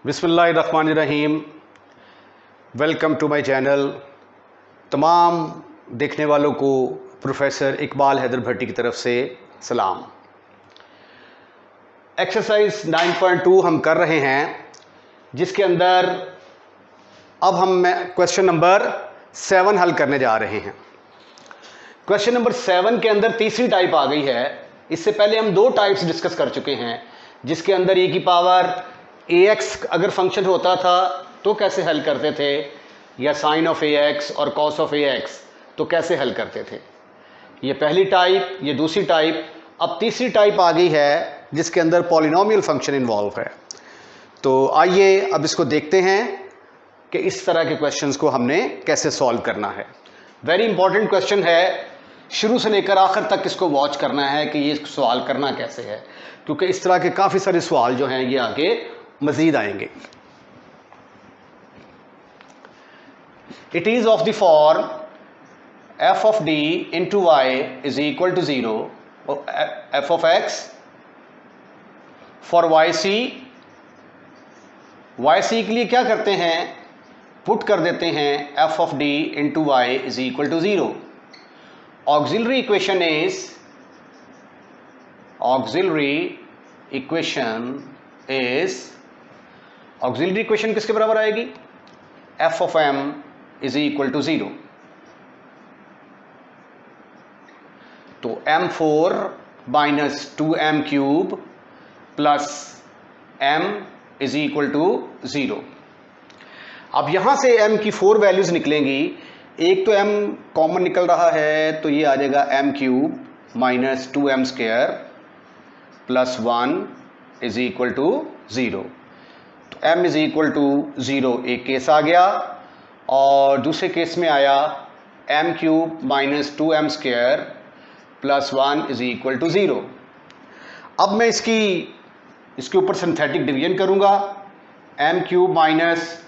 बिस्मिल्लाहिर्रहमानिर्रहीम। Welcome to my channel. तमाम देखने वालों को प्रोफेसर इकबाल हैदर भट्टी की तरफ से सलाम। एक्सरसाइज 9.2 हम कर रहे हैं, जिसके अंदर अब हम क्वेश्चन नंबर 7 हल करने जा रहे हैं। क्वेश्चन नंबर 7 के अंदर तीसरी टाइप आ गई है। इससे पहले हम दो टाइप्स डिस्कस कर चुके हैं, जिसके अंदर e की पावर ax अगर फंक्शन होता था तो कैसे हल करते थे, या साइन ऑफ ax और कॉस ऑफ ax तो कैसे हल करते थे। ये पहली टाइप, ये दूसरी टाइप। अब तीसरी टाइप आ गई है जिसके अंदर पॉलिनोमियल फंक्शन इन्वॉल्व है। तो आइए अब इसको देखते हैं कि इस तरह के क्वेश्चंस को हमने कैसे सॉल्व करना है। वेरी इंपॉर्टेंट क्वेश्चन है, शुरू से लेकर आखिर तक इसको वॉच करना है कि ये सवाल करना कैसे है, क्योंकि इस तरह के काफ़ी सारे सवाल जो हैं ये आगे मजीद आएंगे। It is of the form f of d into y is equal to 0 f of x for yc। yc के लिए क्या करते हैं, पुट कर देते हैं f of d into y is equal to 0। auxiliary equation किसके बराबर आएगी, f of m is equal to 0। तो m4 minus 2m cube plus m is equal to 0। अब यहां से m की 4 वैल्यूज निकलेंगी। एक तो m कॉमन निकल रहा है, तो ये आ जाएगा m cube minus 2m square plus 1 is equal to 0। तो m इज इक्वल टू 0 एक केस आ गया, और दूसरे केस में आया m cube minus 2m square plus 1 is equal to 0। अब मैं इसके ऊपर सिंथेटिक डिवीजन करूंगा। m cube minus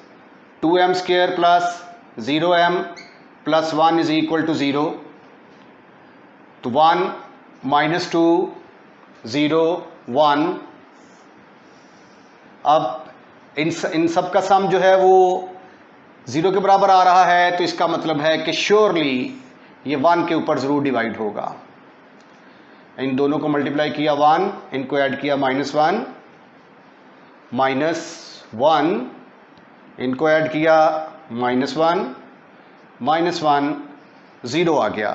2m square plus 0m plus 1 is equal to 0। तो 1 माइनस 2 0 1। अब इन सब का सम जो है वो 0 के बराबर आ रहा है, तो इसका मतलब है कि श्योरली ये 1 के ऊपर ज़रूर डिवाइड होगा। इन दोनों को मल्टीप्लाई किया 1, इनको ऐड किया -1, -1 इनको ऐड किया -1, -1 0 आ गया।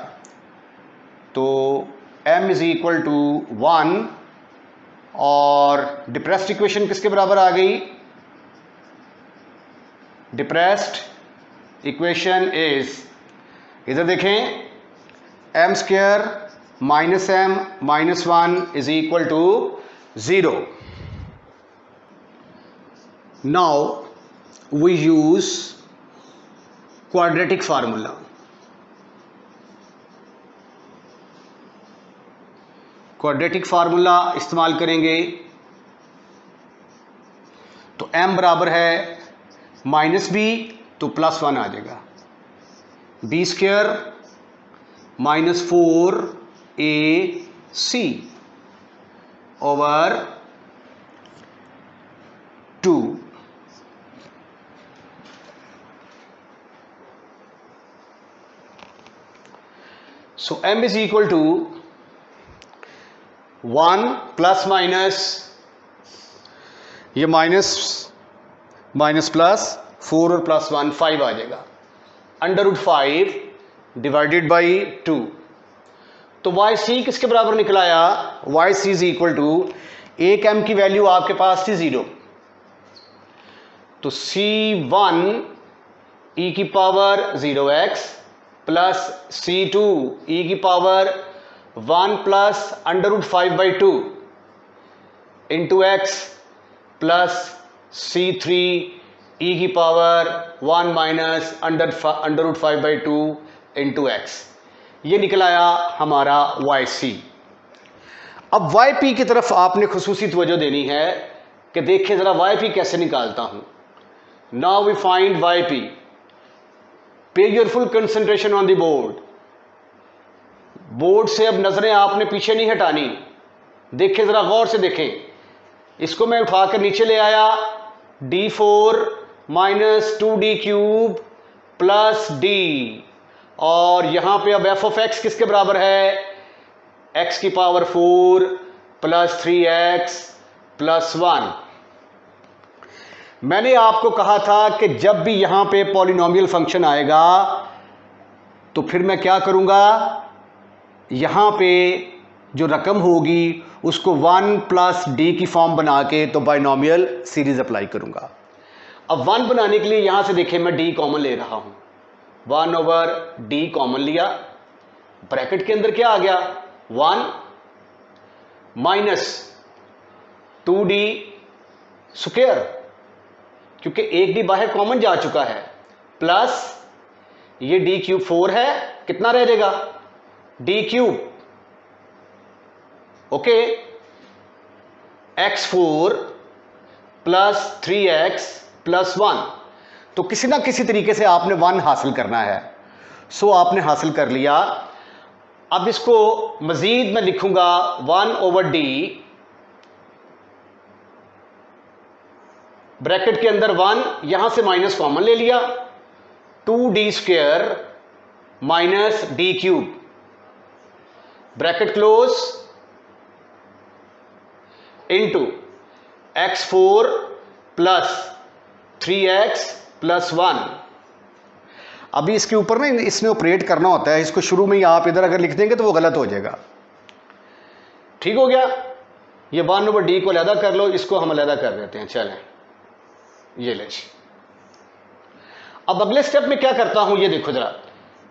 तो m इज इक्वल टू 1, और डिप्रेस्ड इक्वेशन किसके बराबर आ गई, डिप्रेस्ड इक्वेशन इज, इधर देखें, m square minus m minus 1 is equal to 0। Now we use quadratic formula. Quadratic formula इस्तेमाल करेंगे तो m बराबर है माइनस b, तो प्लस 1 आ जाएगा, b square minus 4ac over 2। So m is equal to 1 plus minus, ये minus plus 4 और प्लस 1 5 आ जाएगा, √5 डिवाइडेड बाई 2। तो yc किसके बराबर निकलाया, yc इज इक्वल टू, एक m की वैल्यू आपके पास थी 0, तो c1 e की power 0x plus c2 e की power 1 plus √5/2 into x plus c3 e की पावर 1 माइनस √5/2 इंटू x। ये निकलाया हमारा yc। अब yp की तरफ आपने खुसूसी तवज्जो देनी है कि देखिए ज़रा yp कैसे निकालता हूं। Now we find yp। Pay your full concentration on the board. Board से अब नजरें आपने पीछे नहीं हटानी, देखिए ज़रा गौर से देखें। इसको मैं उठाकर नीचे ले आया, d4 minus 2d cube plus d, और यहां पे अब f ऑफ x किसके बराबर है, x की पावर 4 प्लस 3x प्लस 1। मैंने आपको कहा था कि जब भी यहां पे पॉलिनोमियल फंक्शन आएगा तो फिर मैं क्या करूंगा, यहां पे जो रकम होगी उसको 1 प्लस डी की फॉर्म बना के तो बाइनोमियल सीरीज अप्लाई करूंगा। अब 1 बनाने के लिए यहां से देखें मैं d कॉमन ले रहा हूं, 1 ओवर d कॉमन लिया, ब्रैकेट के अंदर क्या आ गया 1 माइनस 2d स्क्वायर, क्योंकि एक d बाहर कॉमन जा चुका है, प्लस ये d क्यूब 4 है, कितना रह जाएगा d cube, okay, x4 plus 3x plus 1। तो किसी ना किसी तरीके से आपने 1 हासिल करना है, सो आपने हासिल कर लिया। अब इसको मजीद मैं लिखूंगा 1 ओवर d, ब्रैकेट के अंदर 1, यहां से माइनस कॉमन ले लिया, 2d square minus d cube, bracket close, into x4 plus 3x plus 1। अभी इसके ऊपर ना इसने ऑपरेट करना होता है, इसको शुरू में ही आप इधर अगर लिख देंगे तो वो गलत हो जाएगा। ठीक हो गया, ये 1 ओवर d को अलहदा कर लो, इसको हम अलहदा कर देते हैं, चलें ये ले। अब अगले स्टेप में क्या करता हूं, ये देखो जरा,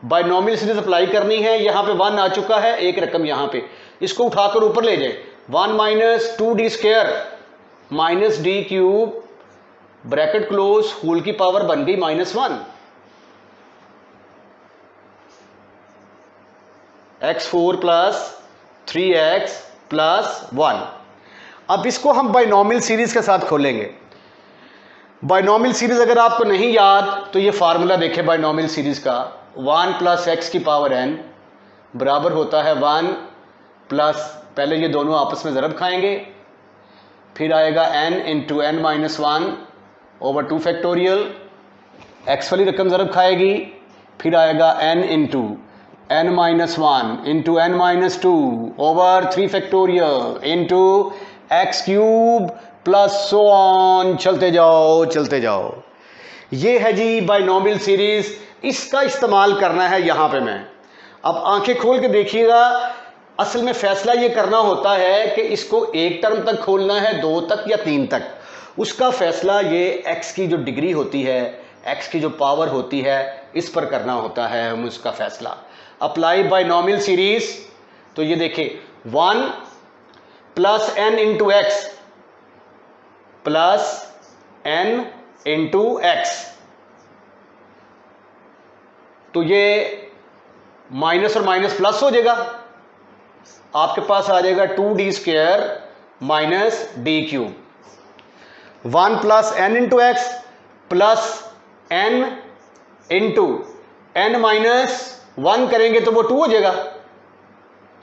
बाइनोमियल सीरीज अप्लाई करनी है, यहां पे 1 आ चुका है, एक रकम यहां पे, इसको उठाकर ऊपर ले जाए, 1 minus 2d square minus d cube, bracket close, whole की पावर बन गई -1, x4 प्लस 3x प्लस 1। अब इसको हम बाइनोमियल सीरीज के साथ खोलेंगे। बाइनोमियल सीरीज अगर आपको नहीं याद तो ये फार्मूला देखें बाइनोमियल सीरीज का, 1 प्लस x की पावर n बराबर होता है 1 प्लस, पहले ये दोनों आपस में ज़रब खाएंगे, फिर आएगा n into n minus 1 over 2 factorial, x वाली रकम ज़रब खाएगी, फिर आएगा n into n minus 1 into n minus 2 over 3 factorial into x cube plus so on, चलते जाओ चलते जाओ। ये है जी बाइनोमियल सीरीज, इसका इस्तेमाल करना है यहां पे मैं। अब आंखें खोल के देखिएगा, असल में फैसला ये करना होता है कि इसको एक टर्म तक खोलना है, 2 तक या 3 तक, उसका फैसला ये x की जो डिग्री होती है, x की जो पावर होती है, इस पर करना होता है हम उसका फैसला। अप्लाई बाइनोमियल सीरीज, तो ये देखिए 1 plus n into x plus n into x, तो ये माइनस और माइनस प्लस हो जाएगा, आपके पास आ जाएगा 2d square minus d cube, 1 plus n into x plus n into n minus 1 करेंगे तो वो 2 हो जाएगा,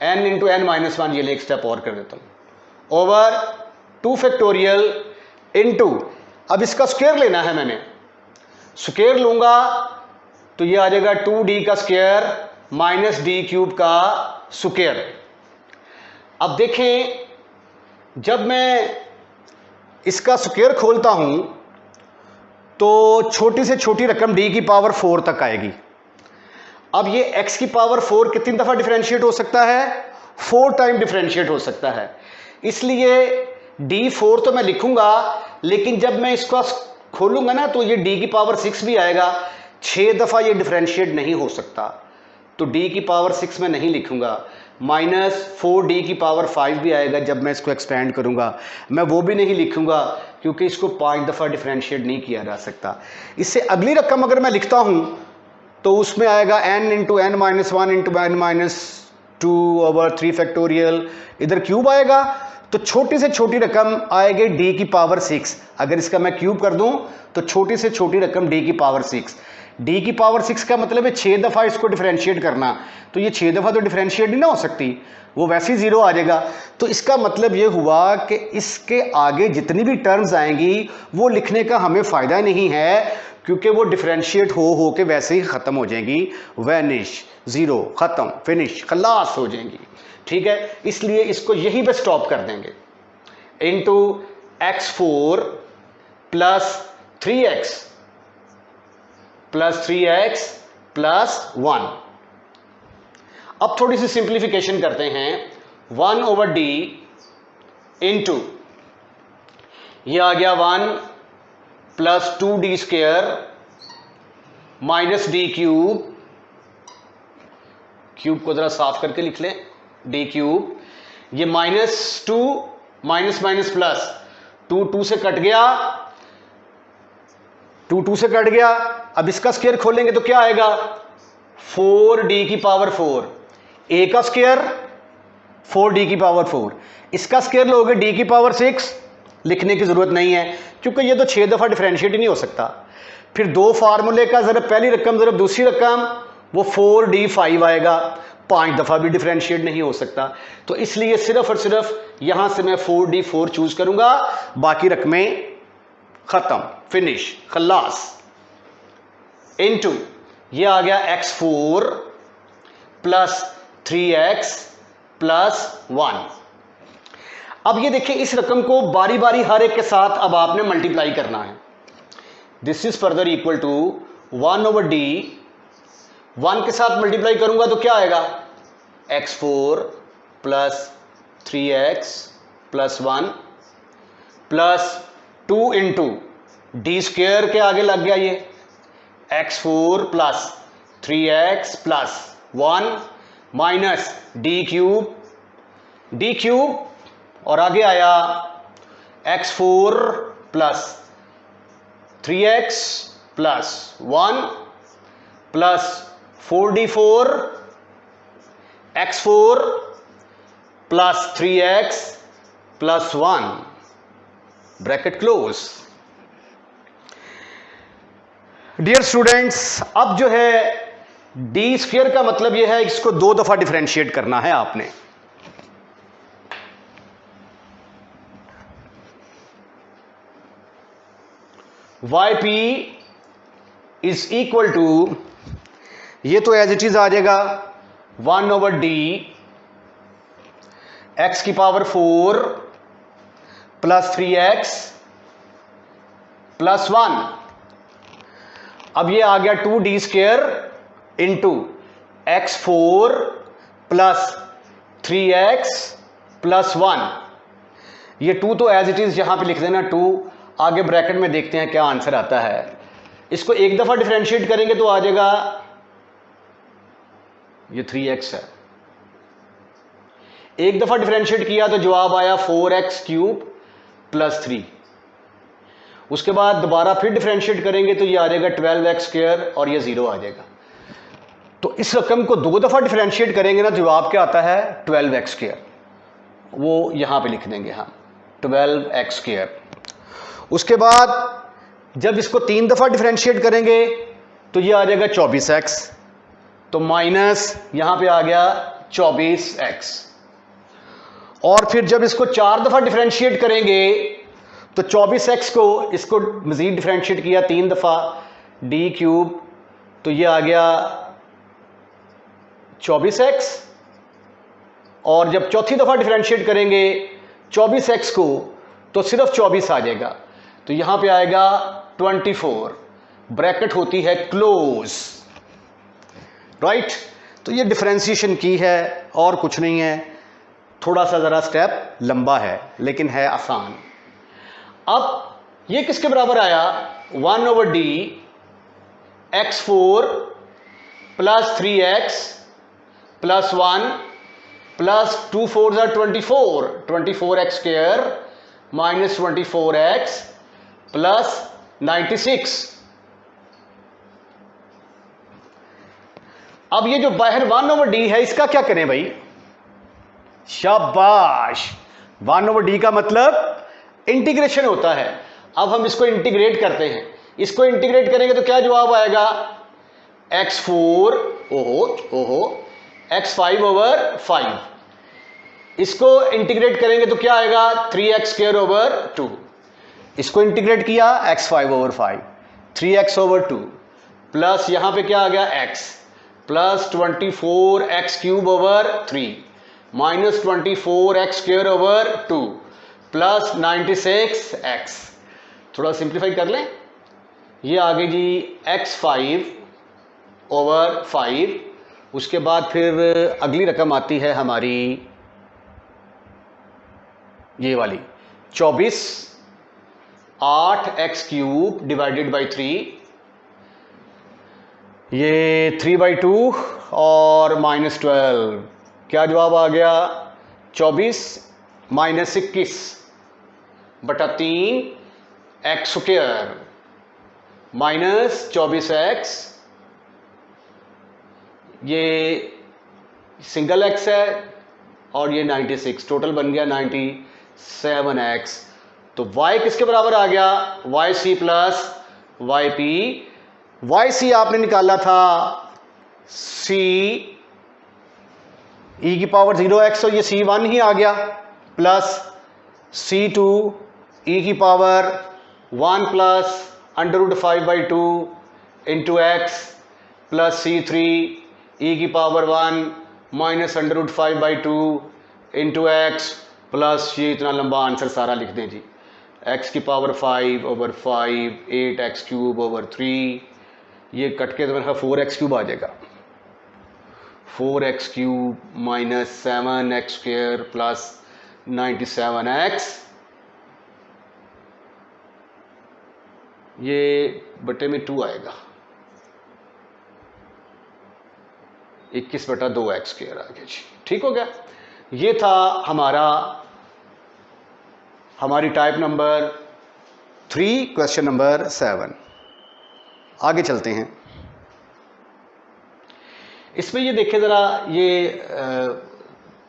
n इंटू n माइनस 1, ये ले एक स्टेप और कर देता हूं, ओवर 2 फैक्टोरियल इंटू, अब इसका स्क्वायर लेना है मैंने, स्क्वायर लूंगा तो ये आ जाएगा 2d का स्क्वायर माइनस d क्यूब का स्क्वायर। अब देखें, जब मैं इसका स्क्वायर खोलता हूं तो छोटी से छोटी रकम d की पावर 4 तक आएगी। अब ये x की पावर 4 कितनी दफ़ा डिफरेंशिएट हो सकता है, 4 टाइम डिफरेंशिएट हो सकता है, इसलिए d4 तो मैं लिखूंगा, लेकिन जब मैं इसको खोलूंगा ना तो ये d की पावर 6 भी आएगा, 6 दफ़ा ये डिफरेंशिएट नहीं हो सकता, तो d की पावर 6 मैं नहीं लिखूंगा, माइनस 4d की पावर 5 भी आएगा जब मैं इसको एक्सपेंड करूंगा, मैं वो भी नहीं लिखूंगा क्योंकि इसको 5 दफ़ा डिफरेंशिएट नहीं किया जा सकता। इससे अगली रकम अगर मैं लिखता हूं तो उसमें आएगा n into n minus 1 into n minus 2 over 3 factorial, इधर क्यूब आएगा, तो छोटी से छोटी रकम आएगी d की पावर 6, अगर इसका मैं क्यूब कर दूं तो छोटी से छोटी रकम d की पावर 6, डी की पावर 6 का मतलब है 6 दफ़ा इसको डिफरेंशिएट करना, तो ये 6 दफ़ा तो डिफरेंशिएट नहीं ना हो सकती, वो वैसे ही 0 आ जाएगा। तो इसका मतलब ये हुआ कि इसके आगे जितनी भी टर्म्स आएंगी वो लिखने का हमें फ़ायदा नहीं है, क्योंकि वो डिफरेंशिएट हो के वैसे ही ख़त्म हो जाएंगी, वैनिश, ज़ीरो, ख़त्म, फिनिश, खलास हो जाएंगी। ठीक है, इसलिए इसको यहीं पे स्टॉप कर देंगे। Into x4 plus 3x plus 3x plus 1। अब थोड़ी सी सिंप्लीफिकेशन करते हैं। 1/d इंटू ये आ गया 1 plus 2d square minus D cube, cube को जरा साफ करके लिख लें, डी क्यूब, ये -2 माइनस माइनस प्लस 2 2 से कट गया, 2 2 से कट गया। अब इसका स्क्वायर खोलेंगे तो क्या आएगा, 4d की पावर 4, a का स्क्वायर 4d की पावर 4, इसका स्क्वायर लोगे d की पावर 6, लिखने की जरूरत नहीं है क्योंकि ये तो 6 दफा डिफरेंशिएट ही नहीं हो सकता। फिर दो फार्मूले का जरा पहली रकम जरा दूसरी रकम, वो 4d5 आएगा, 5 दफा भी डिफरेंशिएट नहीं हो सकता। तो इसलिए सिर्फ और सिर्फ यहां से मैं 4d4 चूज करूंगा, बाकी रकमें खत्म, फिनिश, खल्लास। इनटू ये आ गया x4 प्लस 3x प्लस 1। अब ये देखिए, इस रकम को बारी बारी हर एक के साथ अब आपने मल्टीप्लाई करना है। This is further equal to 1/d, 1 के साथ मल्टीप्लाई करूंगा तो क्या आएगा, x4 plus 3x plus 1 plus 2 into D square के आगे लग गया ये x4 plus 3x plus 1 minus D cube और आगे आया x4 plus 3x plus 1 plus 4d4 x4 plus 3x plus 1 bracket close. Dear students, अब जो है डी स्क्वायर का मतलब यह है इसको 2 दफा डिफरेंशिएट करना है आपने। yp इज इक्वल टू, ये तो एज इट इज आ जाएगा 1/d x की पावर 4 प्लस 3x प्लस 1। अब ये आ गया 2d square into x4 plus 3x plus 1। ये 2 तो एज इट इज यहां पे लिख देना 2, आगे ब्रैकेट में देखते हैं क्या आंसर आता है। इसको एक दफा डिफरेंशिएट करेंगे तो आ जाएगा, ये 3x है, एक दफा डिफरेंशिएट किया तो जवाब आया 4x क्यूब प्लस 3। उसके बाद दोबारा फिर डिफरेंशिएट करेंगे तो ये आ जाएगा 12x स्क्वायर और ये 0 आ जाएगा। तो इस रकम को 2 दफा डिफरेंशिएट करेंगे ना, जवाब क्या आता है 12x स्क्वायर, वो यहां पे लिख देंगे हम 12x स्क्वायर। उसके बाद जब इसको 3 दफा डिफरेंशिएट करेंगे तो ये आ जाएगा 24x, तो माइनस यहां पे आ गया 24x। और फिर जब इसको 4 दफा डिफरेंशिएट करेंगे तो 24x को इसको मजीद डिफरेंशिएट किया 3 दफा, डी क्यूब, तो ये आ गया 24x। और जब चौथी दफा डिफरेंशिएट करेंगे 24x को तो सिर्फ 24 आ जाएगा, तो यहां पे आएगा 24, ब्रैकेट होती है क्लोज, राइट। तो ये डिफरेंशिएशन की है और कुछ नहीं है, थोड़ा सा ज़रा स्टेप लंबा है लेकिन है आसान। अब ये किसके बराबर आया, 1/d x4 plus 3x plus 1 plus 2 4 24, 24x square minus 24x plus 96। अब ये जो बाहर 1/d है इसका क्या करें भाई, शाबाश, 1/d का मतलब इंटीग्रेशन होता है। अब हम इसको इंटीग्रेट करते हैं, इसको इंटीग्रेट करेंगे तो क्या जवाब आएगा, x4 ओहो x5 ओवर 5, इसको इंटीग्रेट करेंगे तो क्या आएगा 3x स्क्वायर ओवर 2, इसको इंटीग्रेट किया x5 over 5 3x over 2 plus यहां पे क्या आ गया x plus 24x cube over 3 minus 24x square over 2 plus 96x। थोड़ा सिंप्लीफाई कर लें, ये आ गई जी x5 ओवर 5, उसके बाद फिर अगली रकम आती है हमारी ये वाली 24 8x क्यूब डिवाइडेड बाई 3, ये 3/2 और -12, क्या जवाब आ गया 24 माइनस 21 बटा 3 x स्क्वायर माइनस 24x, ये सिंगल x है और ये 96, टोटल बन गया 97x। तो y किसके बराबर आ गया yc प्लस yp, yc आपने निकाला था c e की पावर 0x, तो ये c1 ही आ गया प्लस c2 e की power 1 plus √5/2 into x plus c3 e की power 1 minus √5/2 into x plus ये इतना लंबा आंसर सारा लिख दें जी, x की power 5 over 5 8x cube over 3, ये कट के तो मेरा 4x क्यूब आ जाएगा, 4x cube minus 7x square plus 97x, ये बटे में 2 आएगा 21/2x स्क्वायर आ गया जी। ठीक हो गया, ये था हमारी टाइप नंबर 3 क्वेश्चन नंबर 7। आगे चलते हैं, इसमें ये देखें ज़रा, ये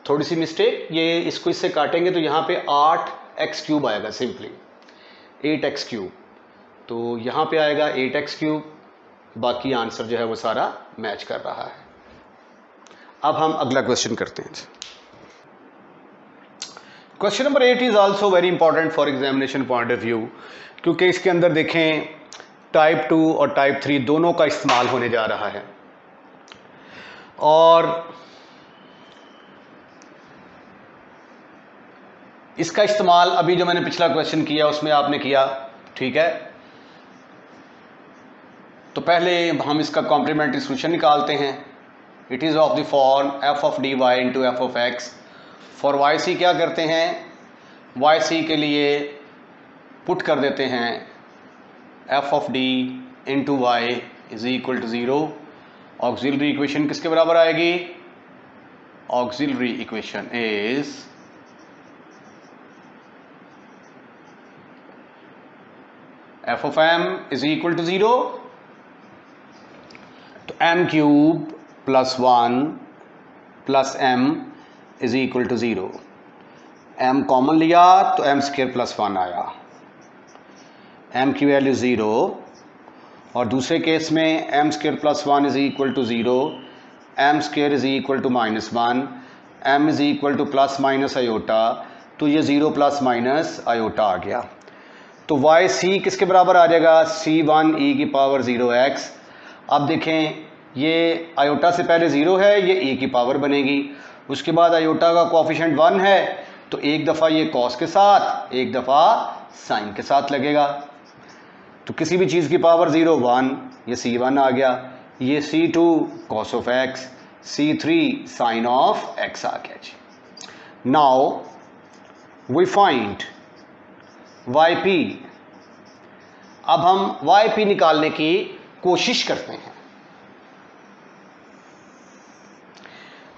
थोड़ी सी मिस्टेक, ये इसको इससे काटेंगे तो यहाँ पे 8x क्यूब आएगा, सिंपली 8x क्यूब, तो यहाँ पे आएगा 8x क्यूब, बाकी आंसर जो है वो सारा मैच कर रहा है। अब हम अगला क्वेश्चन करते हैं। Question number 8 is also very important for examination point of view, क्योंकि इसके अंदर देखें टाइप 2 और टाइप 3 दोनों का इस्तेमाल होने जा रहा है, और इसका इस्तेमाल अभी जो मैंने पिछला क्वेश्चन किया उसमें आपने किया, ठीक है। तो पहले हम इसका कॉम्प्लीमेंट्री सॉल्यूशन निकालते हैं। It is of the form f of dy into F of x. For yc क्या करते हैं, yc के लिए पुट कर देते हैं f of d into y is equal to 0। Auxiliary equation किसके बराबर आएगी, auxiliary equation is f of m is equal to 0, तो m cube plus 1 plus m is equal to 0। m common लिया तो m स्क्वायर प्लस 1 आया, m की value 0, और दूसरे केस में m square plus 1 is equal to 0, m square is equal to -1, m is equal to plus minus iota, तो ये 0 plus minus iota आ गया। तो वाई सी किसके बराबर आ जाएगा, c1 e की पावर 0x। अब देखें ये आयोटा से पहले 0 है, ये e की पावर बनेगी, उसके बाद आयोटा का कोएफिशिएंट 1 है, तो एक दफ़ा ये कॉस के साथ एक दफ़ा साइन के साथ लगेगा। तो किसी भी चीज़ की पावर 0 1, ये c1 आ गया, ये c2 cos of x, c3 sine of x आ गया जी। Now we find yp। अब हम yp निकालने की कोशिश करते हैं।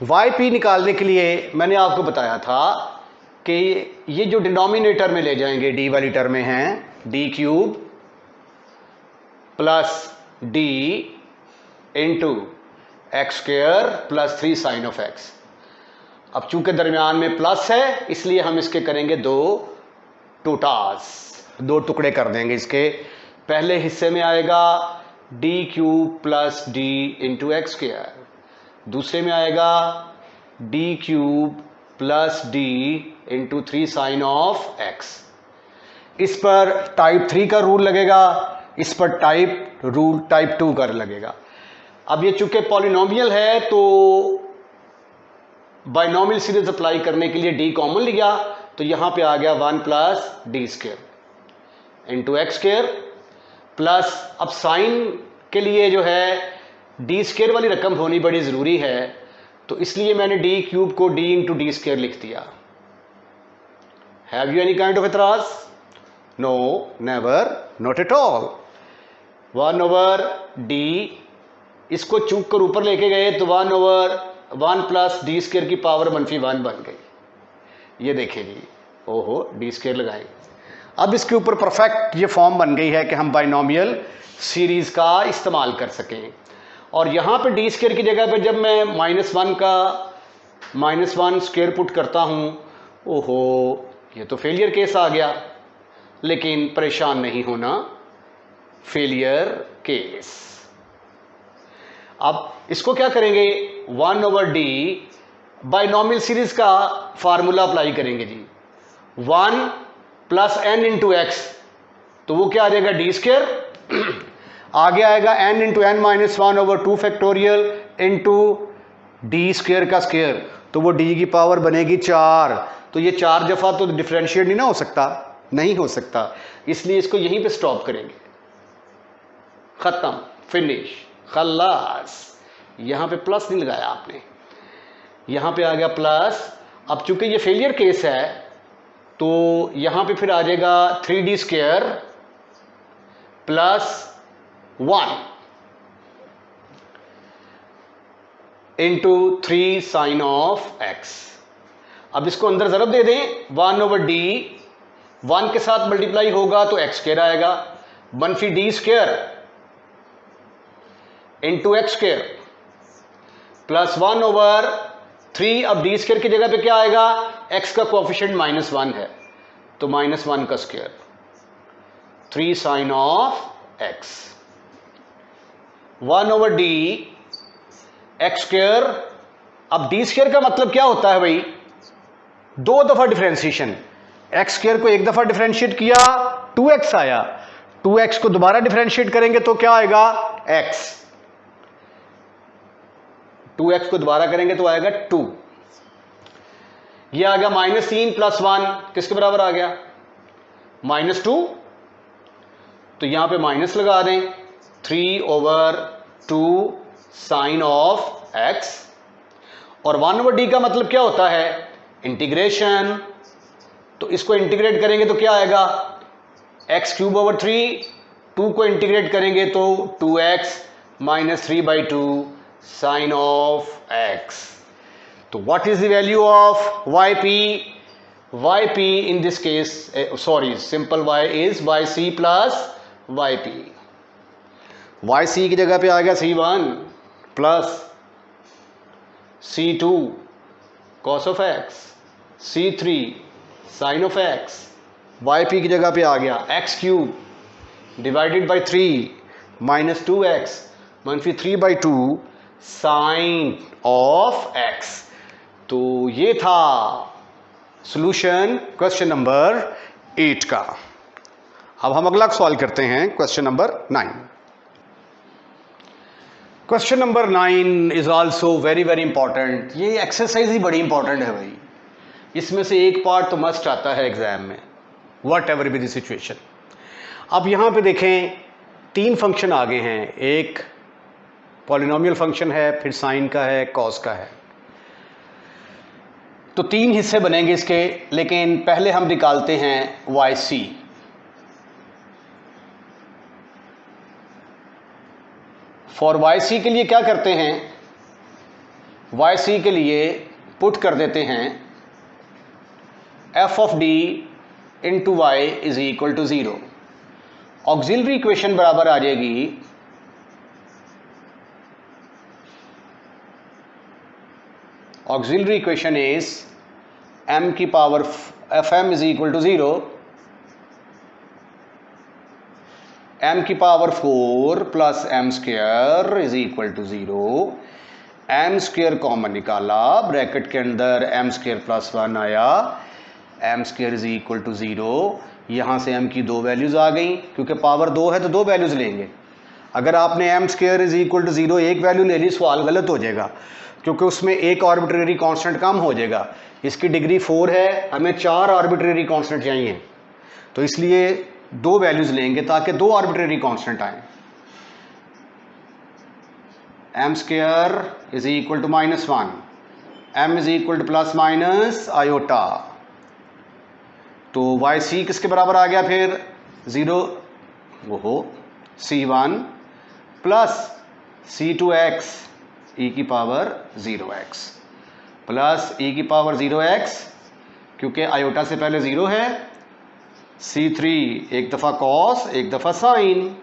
yp निकालने के लिए मैंने आपको बताया था कि ये जो डिनोमिनेटर में ले जाएंगे d वाली टर्म में हैं d cube plus d into X square plus 3 sine of x। अब चूंकि दरमियान में प्लस है इसलिए हम इसके करेंगे दो टोटास, दो टुकड़े कर देंगे। इसके पहले हिस्से में आएगा D cube plus D into X square, दूसरे में आएगा D cube plus D into 3 sine of X. इस पर टाइप 3 का रूल लगेगा, इस पर टाइप 2 का लगेगा। अब ये चूंकि पॉलिनोमियल है तो बाइनोमियल सीरीज अप्लाई करने के लिए डी कॉमन लिया, तो यहां पे आ गया 1 plus D square into X square plus, अब साइन के लिए जो है डी स्क्वायर वाली रकम होनी बड़ी ज़रूरी है, तो इसलिए मैंने डी क्यूब को डी इंटू डी स्क्वायर लिख दिया। Have you any kind of एतराज? No, never, not at all. 1 over D, इसको चूक कर ऊपर लेके गए तो 1 ओवर 1 प्लस डी स्क्वायर की पावर -1 बन गई। ये देखें जी, ओहो डी स्क्वायर लगाएं। अब इसके ऊपर परफेक्ट ये फॉर्म बन गई है कि हम बाइनोमियल सीरीज का इस्तेमाल कर सकें। और यहाँ पे डी स्क्वायर की जगह पे जब मैं -1 का -1 स्क्वायर पुट करता हूँ, ओहो ये तो फेलियर केस आ गया। लेकिन परेशान नहीं होना, फेलियर केस। अब इसको क्या करेंगे, 1 ओवर डी बाइनोमियल सीरीज का फार्मूला अप्लाई करेंगे जी। 1 प्लस एन इंटू एक्स, तो वो क्या आ जाएगा डी स्क्वायर, आगे आएगा n into N minus 1 over 2 factorial into D square का स्क्वायर, तो वो d की पावर बनेगी 4। तो ये 4 दफा तो डिफरेंशिएट नहीं ना हो सकता, नहीं हो सकता, इसलिए इसको यहीं पे स्टॉप करेंगे। खत्म, फिनिश, खल्लास। यहां पे प्लस नहीं लगाया आपने, यहां पे आ गया प्लस। अब चूंकि ये फेलियर केस है तो यहां पे फिर आ जाएगा 3d square plus 1 into 3 sine of X. अब इसको अंदर ज़रब दे दें, 1 ओवर डी 1 के साथ मल्टीप्लाई होगा तो एक्स स्क्वायर आएगा, मनफी D square into X square plus 1 over 3। अब डी स्क्वायर की जगह पे क्या आएगा, एक्स का कोएफिशिएंट -1 है तो -1 का square, 3 sine of X. 1 over D X square. अब डी स्क्वायर का मतलब क्या होता है भाई, 2 दफा डिफरेंशिएशन। एक्स स्क्वायर को 1 दफा डिफरेंशिएट किया 2x आया, 2x को दोबारा डिफरेंशिएट करेंगे तो क्या आएगा x, 2x को दोबारा करेंगे तो आएगा 2। ये आ गया -3 प्लस 1 किसके बराबर आ गया, -2। तो यहां पे माइनस लगा दें, 3 ओवर 2 साइन ऑफ x। और 1 ओवर डी का मतलब क्या होता है, इंटीग्रेशन। तो इसको इंटीग्रेट करेंगे तो क्या आएगा, एक्स क्यूब ओवर 3, 2 को इंटीग्रेट करेंगे तो 2x minus 3/2 sine of x। तो what is the value of yp? yp in this case, sorry, simple y is yc plus yp। yc की जगह पे आ गया c1 plus c2 cos of x, c3 sin of x। yp की जगह पे आ गया x cube divided by 3 minus 2x मनफी 3/2 साइन ऑफ x। तो ये था सॉल्यूशन क्वेश्चन नंबर 8 का। अब हम अगला सवाल करते हैं, question number 9। Question number 9 is also very very important. ये एक्सरसाइज ही बड़ी इंपॉर्टेंट है भाई, इसमें से एक पार्ट तो मस्ट आता है एग्जाम में, what ever be the situation. अब यहां पे देखें 3 फंक्शन आगे हैं, एक पॉलिनोमियल फंक्शन है, फिर साइन का है, कॉस का है। तो 3 हिस्से बनेंगे इसके, लेकिन पहले हम निकालते हैं yc। फॉर yc के लिए क्या करते हैं, yc के लिए पुट कर देते हैं f of d into y is equal to 0। Auxiliary equation बराबर आ जाएगी ऑक्सिलरी इक्वेशन इज m की power fm is equal to 0, m की power 4 plus m square is equal to 0। M square common निकाला, bracket के अंदर m square plus 1 आया, m square is equal to 0। यहाँ से एम की दो वैल्यूज़ आ गई, क्योंकि पावर 2 है तो दो वैल्यूज़ लेंगे। अगर आपने M square is equal to 0 एक वैल्यू ले ली, सवाल गलत हो जाएगा, क्योंकि उसमें एक आर्बिट्रेरी कांस्टेंट कम हो जाएगा। इसकी डिग्री 4 है, हमें 4 आर्बिट्रेरी कांस्टेंट चाहिए, तो इसलिए दो वैल्यूज़ लेंगे ताकि दो आर्बिट्रेरी कांस्टेंट आए। M square is equal to -1, M is equal to plus minus iota, तो वाई सी किसके बराबर आ गया फिर 0, वो हो C1 प्लस C2x e की पावर 0x प्लस e की पावर 0x, क्योंकि आयोटा से पहले 0 है, C3 एक दफ़ा कॉस एक दफ़ा sine.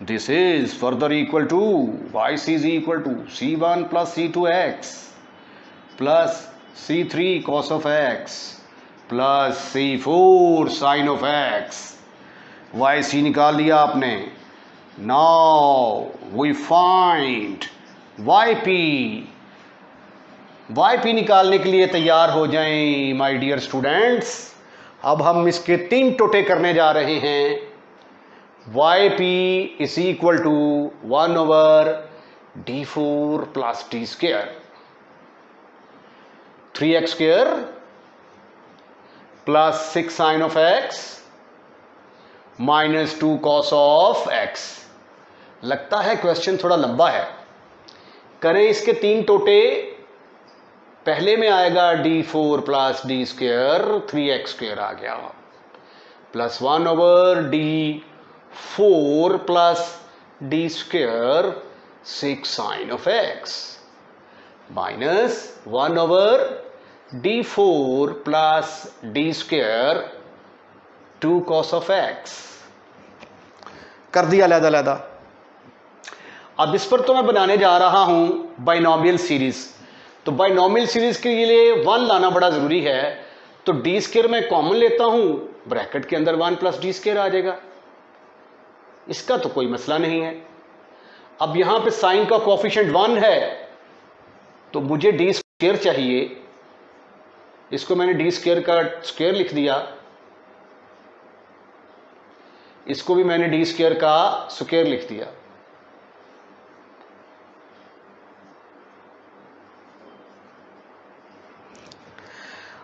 This is further equal to Y C is equal to C1 plus C2x plus C3 cos of x plus C4 sin of x। Y C निकाल लिया आपने। Now we find Y P. Y P निकालने के लिए तैयार हो जाएं my dear students. अब हम इसके 3 टोटे करने जा रहे हैं। Y P is equal to 1/d4 plus d square, 3x square plus 6 sine of x minus 2 cos of x। लगता है क्वेश्चन थोड़ा लंबा है, करें इसके 3 टोटे। पहले में आएगा d4 plus d square, 3x square आ गया, plus 1/d4 plus d square 6 sine of x minus 1/d4 plus d square 2 cos of x। कर दिया अलग-अलग। अब इस पर तो मैं बनाने जा रहा हूं बाइनोमियल सीरीज। तो बाइनोमियल सीरीज के लिए 1 लाना बड़ा जरूरी है, तो d स्क्वायर मैं कॉमन लेता हूं, ब्रैकेट के अंदर 1 प्लस d स्क्वायर आ जाएगा, इसका तो कोई मसला नहीं है। अब यहां पे साइन का कोफिशिएंट 1 है, तो मुझे d स्क्वायर चाहिए, इसको मैंने d स्क्वायर का स्क्वायर लिख दिया, इसको भी मैंने d स्क्वायर का स्क्वायर लिख दिया।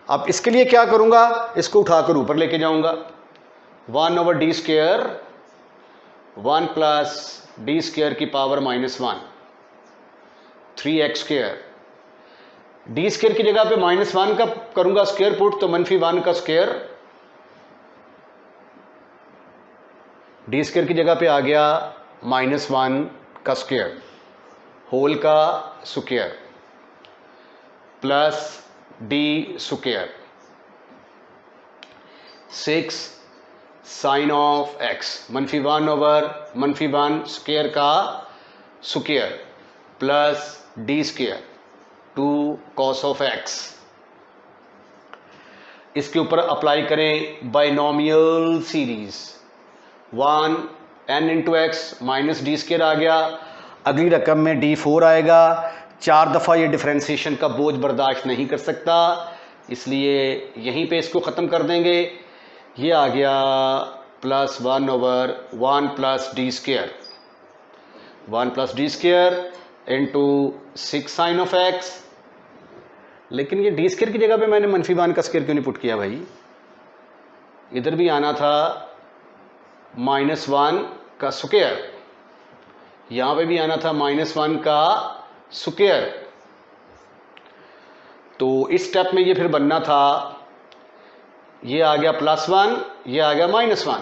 अब इसके लिए क्या करूंगा, इसको उठाकर ऊपर लेके जाऊंगा। 1/d square 1 plus d square की power -1, 3x square. d square की जगह पे -1 का करूंगा स्क्वायर पुट, तो -1 का स्क्वायर, d स्क्वायर की जगह पे आ गया -1 का स्क्वायर, होल का square plus d square 6 sine of x, -1/-1 square का square plus d square 2 cos of x। इसके ऊपर अप्लाई करें binomial series. 1 n into x minus d square आ गया, अगली रकम में d4 आएगा। 4 दफ़ा ये डिफ्रेंसिएशन का बोझ बर्दाश्त नहीं कर सकता, इसलिए यहीं पे इसको ख़त्म कर देंगे। ये आ गया plus 1/1 plus D square, 1 plus D square into 6 sine of X. लेकिन ये डी स्क्वायर की जगह पे मैंने -1 का स्क्वायर क्यों नहीं पुट किया भाई? इधर भी आना था -1 का स्क्वायर, यहाँ पे भी आना था -1 का स्क्वायर। तो इस स्टेप में ये फिर बनना था, ये आ गया +1, ये आ गया -1,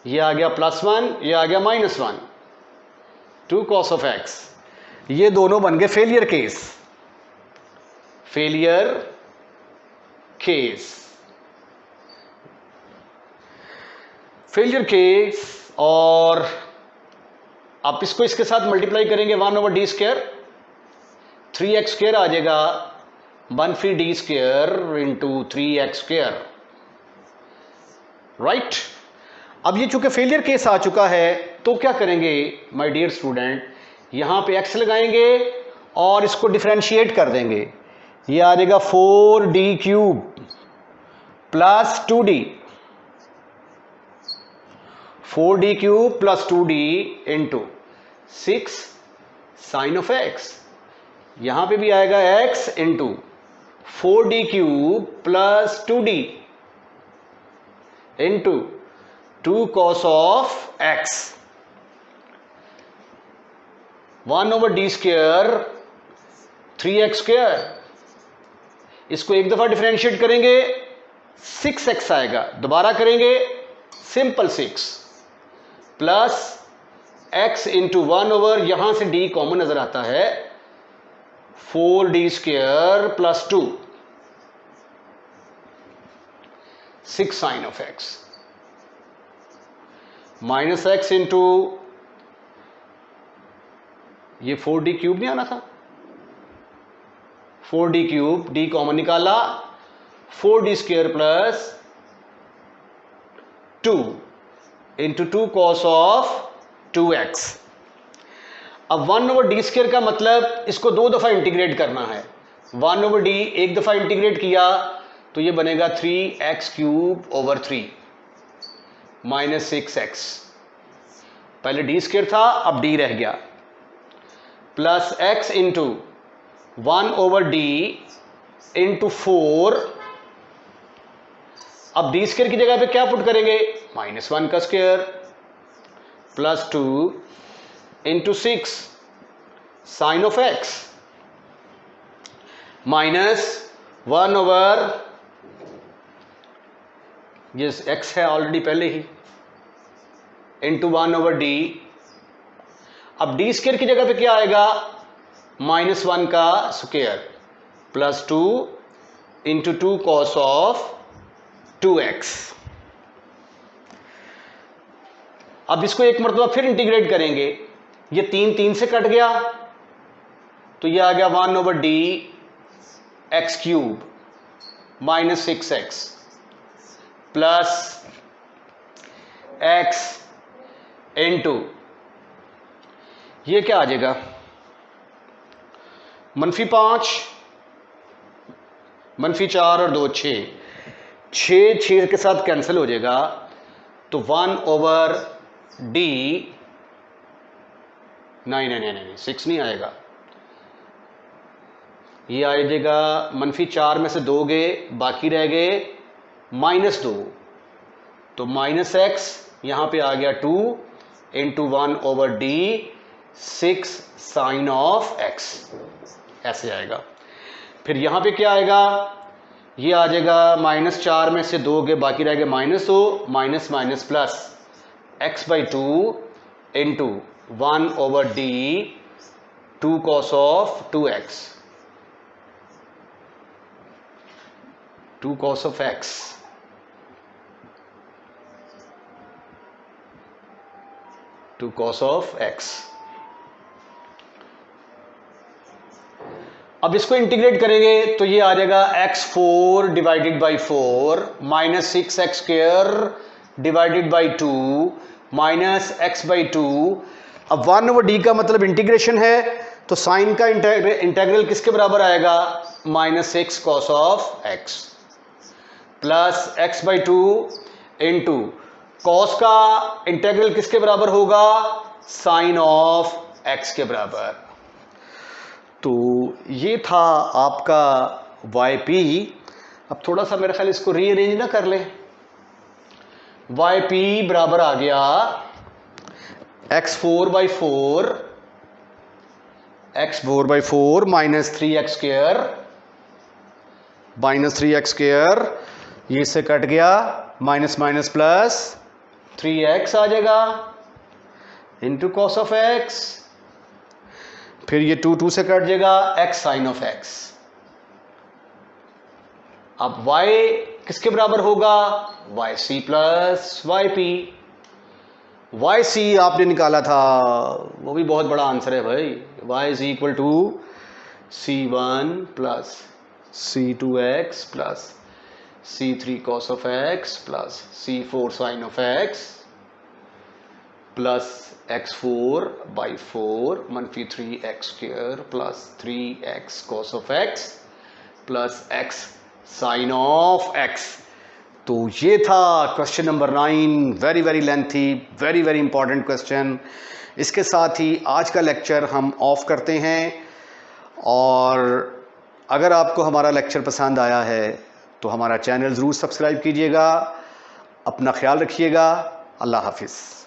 ये आ गया +1, ये आ गया -1, 2 cos ऑफ x। ये दोनों बन गए failure case, failure case, failure case. और आप इसको इसके साथ मल्टीप्लाई करेंगे 1/d स्क्वायर, 3x स्क्वायर आ जाएगा, 1 3d square into 3x square right. अब ये चूंकि फेलियर केस आ चुका है तो क्या करेंगे माय डियर स्टूडेंट, यहां पे x लगाएंगे और इसको डिफरेंशिएट कर देंगे। ये आ जाएगा 4d cube plus 2d, 4d cube plus 2d into 6 sine of x। यहां पे भी आएगा x into 4d cube plus 2d into 2 cos of x, 1 over D square 3x square. इसको एक दफा डिफरेंशिएट करेंगे 6x आएगा, दोबारा करेंगे simple 6 plus x into 1 over, यहां से d कॉमन नजर आता है, 4d square plus 2 6 sine of x minus x into, ये 4d क्यूब नहीं आना था, 4d क्यूब, d कॉमन निकाला, 4d square plus 2 into 2 cos of 2x। अब 1 ओवर डी स्क्वेयर का मतलब इसको दो दफा इंटीग्रेट करना है। 1 ओवर डी एक दफा इंटीग्रेट किया तो ये बनेगा 3x cube over 3 minus 6x। पहले डी स्क्वेयर था, अब d रह गया, plus x into 1 over D into 4। अब डी स्क्वेयर की जगह पे क्या पुट करेंगे, -1 का square plus 2 into 6 sine of x minus 1 over, ये x है ऑलरेडी पहले ही, इंटू 1 ओवर डी। अब डी स्क्वेयर की जगह पे क्या आएगा, -1 का square plus 2 into 2 cos of 2x। अब इसको एक मरतबा फिर इंटीग्रेट करेंगे, ये 3 से कट गया तो ये आ गया 1 over D x cube minus 6x plus x into, ये क्या आ जाएगा, -5, -4 और 2 6 के साथ कैंसिल हो जाएगा, तो 1 ओवर डी, नहीं 6 नहीं आएगा, ये आ जाएगा -4 में से 2 गए, बाकी रह गए -2, तो -x यहां पे आ गया 2 into 1 over D 6 sine of x, ऐसे आएगा। फिर यहां पे क्या आएगा, ये आ जाएगा -4 में से 2 गए, बाकी रह गए -2, minus minus plus x/2 into 1 over D 2 cos of 2x, 2 cos of x, two cos of x। अब इसको इंटीग्रेट करेंगे तो ये आ जाएगा x4 divided by 4 minus 6x square divided by 2 minus x/2। अब 1 ओवर डी का मतलब इंटीग्रेशन है, तो साइन का इंटेग्रल किसके बराबर आएगा, -6 cos of x plus x/2 into cos का इंटेग्रल किसके बराबर होगा, साइन ऑफ x के बराबर। तो ये था आपका yp। अब थोड़ा सा मेरे ख्याल इसको रीअरेंज ना कर ले, yp बराबर आ गया x4/4 माइनस 3x स्क्वेयर, ये से कट गया, माइनस माइनस प्लस 3x आ जाएगा इंटू कॉस ऑफ x, फिर ये 2 से कट जाएगा, x साइन ऑफ x। अब y किसके बराबर होगा, yc प्लस yp। yc आपने निकाला था, वो भी बहुत बड़ा आंसर है भाई, y is equal to c1 plus c2x plus c3 cos of x plus c4 sin of x plus x4 by 4 मनफी 3x square plus 3x cos of x plus x sin of x। तो ये था question number 9, very very lengthy, very very important question. इसके साथ ही आज का lecture हम of करते हैं, और अगर आपको हमारा लेक्चर पसंद आया है तो हमारा चैनल ज़रूर सब्सक्राइब कीजिएगा। अपना ख्याल रखिएगा। अल्लाह हाफिज़।